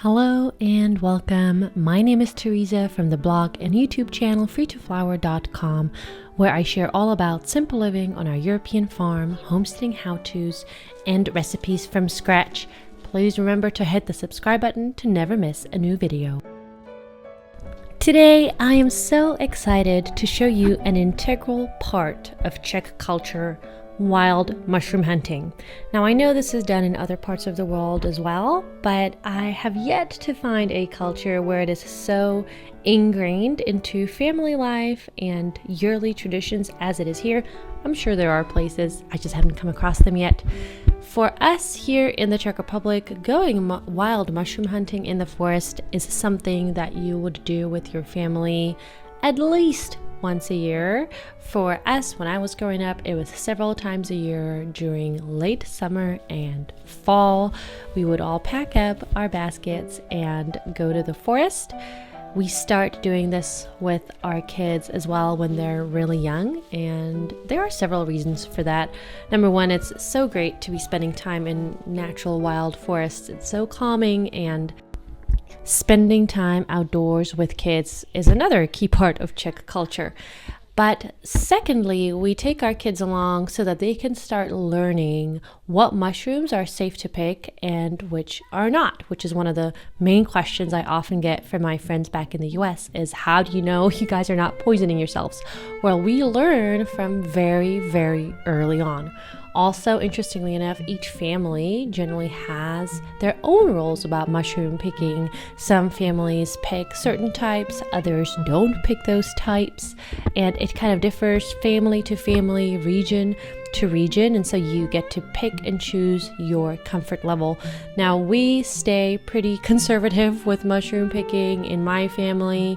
Hello and welcome. My name is Teresa from the blog and YouTube channel freetoflower.com, where I share all about simple living on our European farm, homesteading how-tos, and recipes from scratch. Please remember to hit the subscribe button to never miss a new video. Today, I am so excited to show you an integral part of Czech culture, wild mushroom hunting. Now, I know this is done in other parts of the world as well, but I have yet to find a culture where it is so ingrained into family life and yearly traditions as it is here. I'm sure there are places, I just haven't come across them yet. For us here in the Czech Republic, going wild mushroom hunting in the forest is something that you would do with your family at least once a year. For us, when I was growing up, it was several times a year during late summer and fall. We would all pack up our baskets and go to the forest. We start doing this with our kids as well when they're really young, and there are several reasons for that. Number one, it's so great to be spending time in natural wild forests. It's so calming, and spending time outdoors with kids is another key part of Czech culture. But secondly, we take our kids along so that they can start learning what mushrooms are safe to pick and which are not, which is one of the main questions I often get from my friends back in the US is, how do you know you guys are not poisoning yourselves? Well, we learn from very, very early on. Also, interestingly enough, each family generally has their own rules about mushroom picking. Some families pick certain types, others don't pick those types, and it kind of differs family to family, region to region, and so you get to pick and choose your comfort level. Now, we stay pretty conservative with mushroom picking in my family.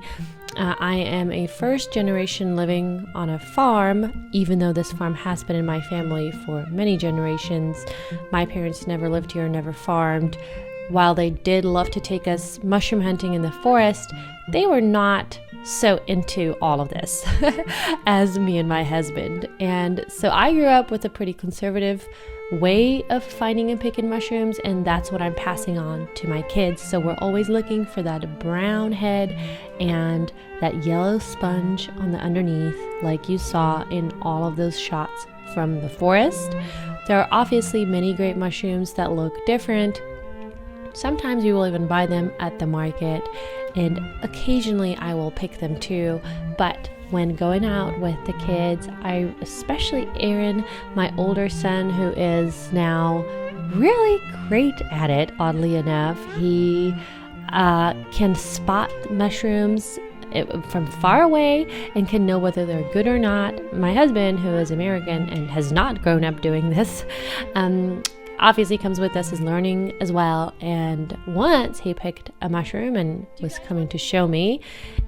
I am a first generation living on a farm, even though this farm has been in my family for many generations. My parents never lived here, never farmed. While they did love to take us mushroom hunting in the forest, they were not so into all of this as me and my husband. And so I grew up with a pretty conservative way of finding and picking mushrooms, and that's what I'm passing on to my kids. So we're always looking for that brown head and that yellow sponge on the underneath, like you saw in all of those shots from the forest. There are obviously many great mushrooms that look different. Sometimes we will even buy them at the market, and occasionally I will pick them too. But when going out with the kids, especially Aaron, my older son, who is now really great at it, oddly enough, he can spot mushrooms from far away and can know whether they're good or not. My husband, who is American and has not grown up doing this, obviously comes with us, is learning as well. And once he picked a mushroom and was coming to show me,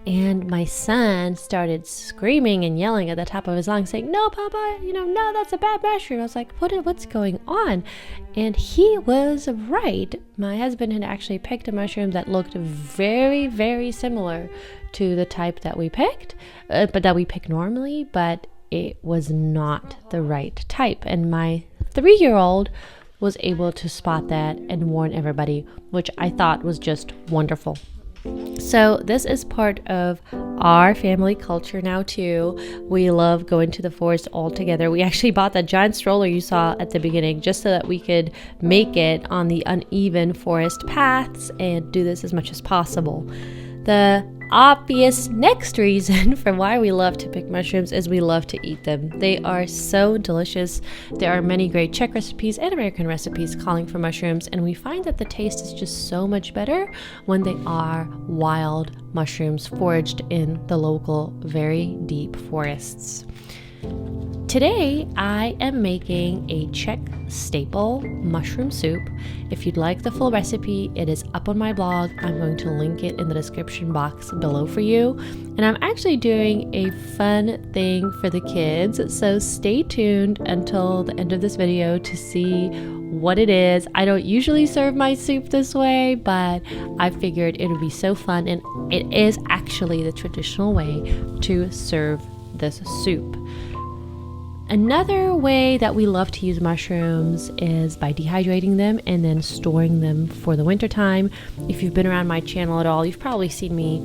and my son started screaming and yelling at the top of his lungs saying, "No, Papa, no, that's a bad mushroom." I was like, what's going on? And he was right. My husband had actually picked a mushroom that looked very, very similar to the type that we picked, but that we pick normally, but it was not the right type. And my 3-year-old was able to spot that and warn everybody, which I thought was just wonderful. So this is part of our family culture now too. We love going to the forest all together. We actually bought that giant stroller you saw at the beginning just so that we could make it on the uneven forest paths and do this as much as possible. The obvious next reason for why we love to pick mushrooms is we love to eat them. They are so delicious. There are many great Czech recipes and American recipes calling for mushrooms, and we find that the taste is just so much better when they are wild mushrooms foraged in the local, very deep forests. Today, I am making a Czech staple mushroom soup. If you'd like the full recipe, it is up on my blog. I'm going to link it in the description box below for you. And I'm actually doing a fun thing for the kids, so stay tuned until the end of this video to see what it is. I don't usually serve my soup this way, but I figured it would be so fun, and it is actually the traditional way to serve this soup. Another way that we love to use mushrooms is by dehydrating them and then storing them for the winter time. If you've been around my channel at all, you've probably seen me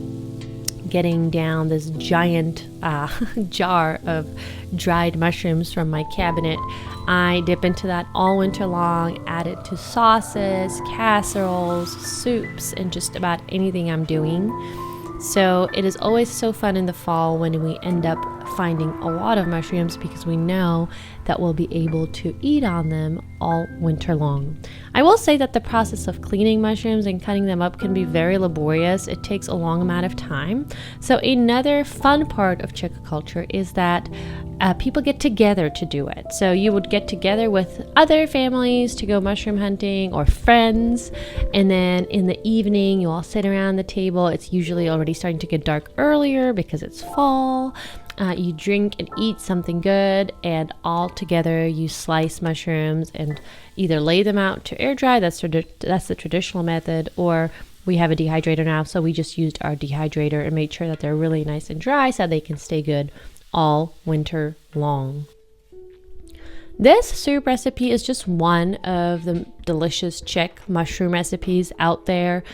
getting down this giant jar of dried mushrooms from my cabinet. I dip into that all winter long, add it to sauces, casseroles, soups, and just about anything I'm doing. So it is always so fun in the fall when we end up finding a lot of mushrooms, because we know that we'll be able to eat on them all winter long. I will say that the process of cleaning mushrooms and cutting them up can be very laborious. It takes a long amount of time. So another fun part of Czech culture is that people get together to do it. So you would get together with other families to go mushroom hunting, or friends, and then in the evening you all sit around the table. It's usually already starting to get dark earlier because it's fall. You drink and eat something good, and all together you slice mushrooms and either lay them out to air dry. That's the traditional method, or we have a dehydrator now, so we just used our dehydrator and made sure that they're really nice and dry so they can stay good all winter long. This soup recipe is just one of the delicious Czech mushroom recipes out there.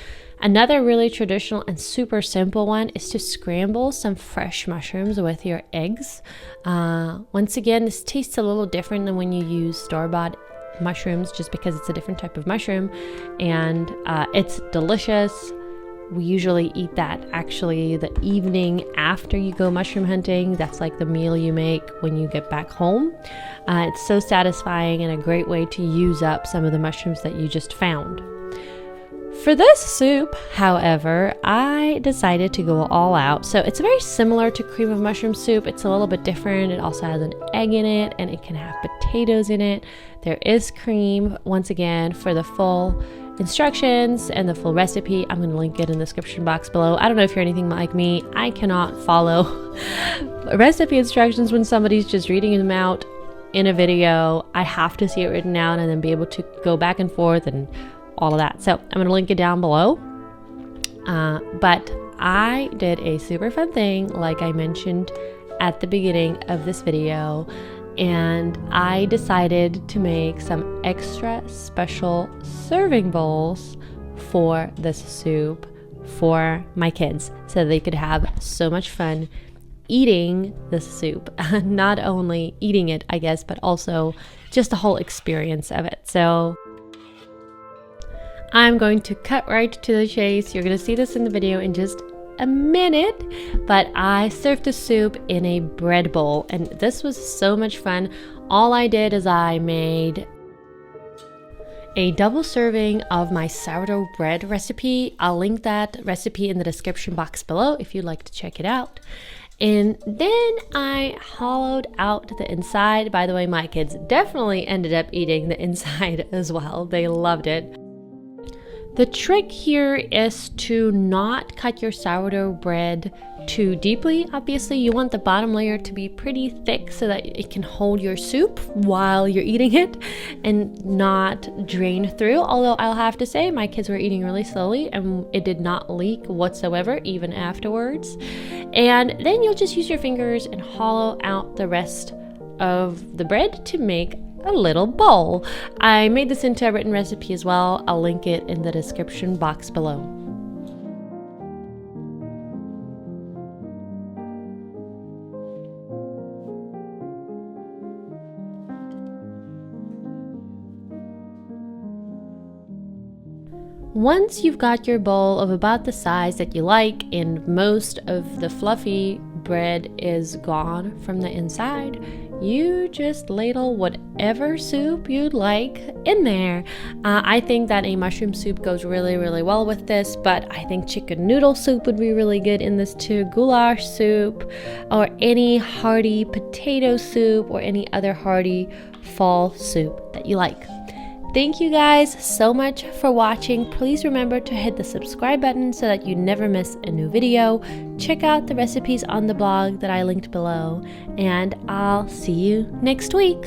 Another really traditional and super simple one is to scramble some fresh mushrooms with your eggs. Once again, this tastes a little different than when you use store-bought mushrooms, just because it's a different type of mushroom, and it's delicious. We usually eat that actually the evening after you go mushroom hunting. That's like the meal you make when you get back home. It's so satisfying and a great way to use up some of the mushrooms that you just found. For this soup, however, I decided to go all out. So it's very similar to cream of mushroom soup. It's a little bit different. It also has an egg in it, and it can have potatoes in it. There is cream. Once again, for the full instructions and the full recipe, I'm going to link it in the description box below. I don't know if you're anything like me. I cannot follow recipe instructions when somebody's just reading them out in a video. I have to see it written out and then be able to go back and forth and all of that. So I'm going to link it down below. But I did a super fun thing, like I mentioned at the beginning of this video, and I decided to make some extra special serving bowls for this soup for my kids, so they could have so much fun eating this soup. Not only eating it, I guess, but also just the whole experience of it. So I'm going to cut right to the chase. You're going to see this in the video in just a minute, but I served the soup in a bread bowl, and this was so much fun. All I did is I made a double serving of my sourdough bread recipe. I'll link that recipe in the description box below if you'd like to check it out. And then I hollowed out the inside. By the way, my kids definitely ended up eating the inside as well. They loved it. The trick here is to not cut your sourdough bread too deeply. Obviously, you want the bottom layer to be pretty thick so that it can hold your soup while you're eating it and not drain through. Although I'll have to say, my kids were eating really slowly and it did not leak whatsoever, even afterwards. And then you'll just use your fingers and hollow out the rest of the bread to make a little bowl. I made this into a written recipe as well. I'll link it in the description box below. Once you've got your bowl of about the size that you like and most of the fluffy bread is gone from the inside, you just ladle whatever soup you'd like in there. I think that a mushroom soup goes really, really well with this, but I think chicken noodle soup would be really good in this too, goulash soup, or any hearty potato soup, or any other hearty fall soup that you like. Thank you guys so much for watching. Please remember to hit the subscribe button so that you never miss a new video. Check out the recipes on the blog that I linked below, and I'll see you next week.